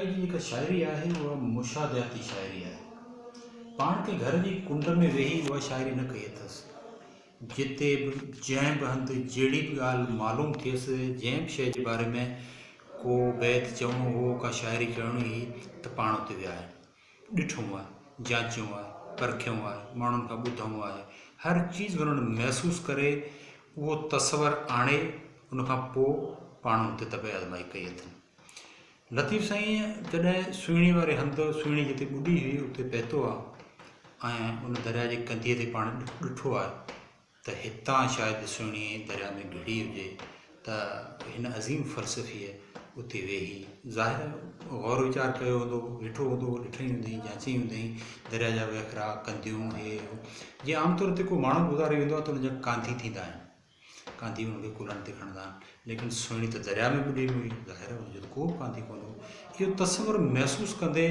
भिटाई जी जेका शाइरी आहे उहा मुशादियाती शाइरी आहे। पाण के घर जी कुंड में वेही उहा शाइरी न कई अथसि। जिते बि जंहिं बि हंधि जहिड़ी बि ॻाल्हि मालूम थियसि, जंहिं बि शइ जे बारे में को बैत चवणो हो, का शाइरी चवणी हुई, त पाण उते विया आहिनि, ॾिठो आहे, जाचियो आहे, परखियो आहे, माण्हुनि खां ॿुधऊं आहे, हर चीज़ हुननि महसूसु करे उहो तसवर आणे उनखां पोइ पाण उते तबे आज़माई कई अथनि। लतीफ़ साईं जॾहिं सुहिणी वारे हंधि, सुहिणी जिते ॿुॾी हुई उते पहुतो आहे ऐं उन दरिया जे कंधीअ ते पाण ॾिठो आहे त हितां शायदि सुहिणी दरिया में घिड़ी हुजे, त हिन अज़ीम फ़लसफ़ीअ उते वेही ज़ाहिर गौर वीचार कयो हूंदो, ॾिठो हूंदो, ॾिठई हूंदी, जाची हूंदी दरिया जा वखरा कंदियूं, हे जीअं आमतौर ते को माण्हू गुज़ारे वेंदो आहे त हुनजा कांधी थींदा आहिनि, कांधी हुनखे कुल्हनि ते खणंदा आहिनि, लेकिन सुहिणी त दरिया में ॿुॾी हुई, ज़ाहिर हुनजो को बि कांधी कोन हो। इहो तस्वुरु महसूसु कंदे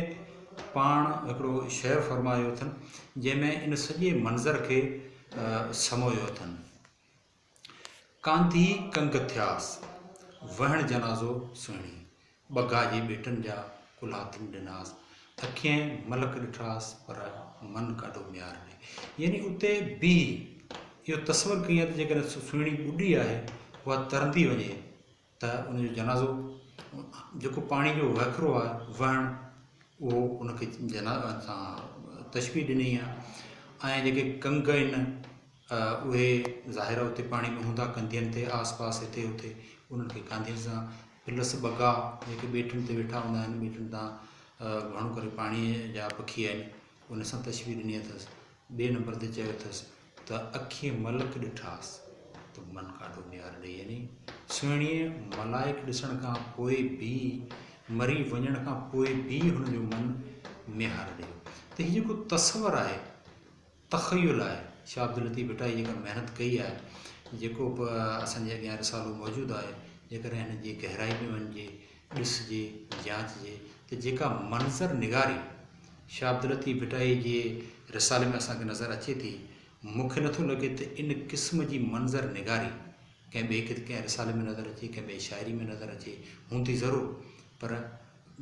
पाण हिकिड़ो शेर फ़रमायो अथनि जंहिंमें इन सॼे मंज़र खे समोयो अथनि। कांधी कंग थियासि वहण जनाज़ो सुहिणी, बगा जे ॿेटनि जा कुल्हाथिन ॾिनासि, अखियं मलक ॾिठासि पर मन काॾो म्यार ॾे। यानी उते बि इहो तस्वर कई आहे त जेकॾहिं सुहिणी ॿुॾी आहे, उहा तरंदी वञे त उनजो जनाज़ो जेको पाणी जो वखरो आहे वहण, उहो उनखे सां तशबीह ॾिनी आहे। ऐं जेके कंग आहिनि उहे ज़ाहिर उते पाणी में हूंदा, कंदियुनि ते आस पास हिते हुते, उन्हनि खे कांधियुनि सां प्लस बगा जेके ॿेटनि ते वेठा हूंदा आहिनि, ॿेटनि तां घणो करे पाणीअ जा पखी आहिनि, उन सां तशबीह ॾिनी अथसि। ॿिए नंबर ते चयो अथसि त अखियूं मलक ॾिठासि त मन काॾो म्यार ॾे। यानी सुहिणीअ मलाइक ॾिसण खां पोइ बि, मरी वञण खां पोइ बि हुनजो मन म्यार ॾियो। त हीउ जेको तस्वर आहे, तख़युल आहे, शाह अब्दुल लतीफ़ भिटाई जेका महिनत कई आहे, जेको बि असांजे अॻियां रिसालो मौजूदु आहे, जेकॾहिं हिन जी गहराई में वञिजे, ॾिसजे, जांचजे, त जेका मंज़र निगारी शाह अब्दुल लतीफ़ भिटाई जे रिसाले में असांखे नज़र अचे थी, मूंखे नथो लॻे त इन क़िस्म जी मंज़र निगारी कंहिं ॿिए कंहिं रिसाले में नज़र अचे, कंहिं ॿिए शाइरी में नज़र अचे, हूंदी ज़रूरु, पर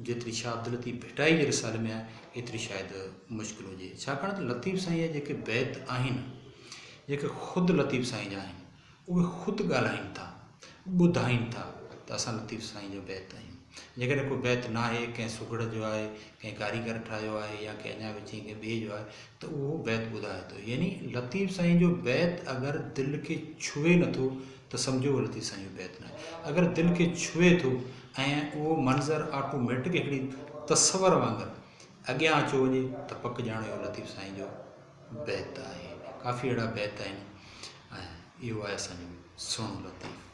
जेतिरी शाह अब्दुल लतीफ़ भिटाई जे रिसाले में आहे एतिरी शायदि मुश्किल हुजे। छाकाणि त लतीफ़ साईं जा जेके बैत आहिनि, जेके ख़ुदि लतीफ़ साईं जा आहिनि, उहे ख़ुदि ॻाल्हाइनि था, ॿुधाइनि था त असां लतीफ़ साईं जो बैत आहियूं। जेकॾहिं को बैत न आहे, कंहिं सुगड़ जो आहे, कंहिं कारीगर ठाहियो आहे, या कंहिं अञा विची कंहिं ॿिए जो आहे, त उहो बैत ॿुधाए थो। यानी लतीफ़ साईं जो बैत अगरि दिलि खे छुए नथो त सम्झो उहो लतीफ़ साईं जो बैत न आहे। अगरि दिलि खे छुए थो ऐं उहो मंज़र ऑटोमेटिक हिकिड़ी तस्वर वांगुरु अॻियां अचो वञे त पक ॼाणो इहो लतीफ़ साईं जो बैत आहे। काफ़ी अहिड़ा बैत आहिनि ऐं इहो आहे असांजो सोनू लतीफ़।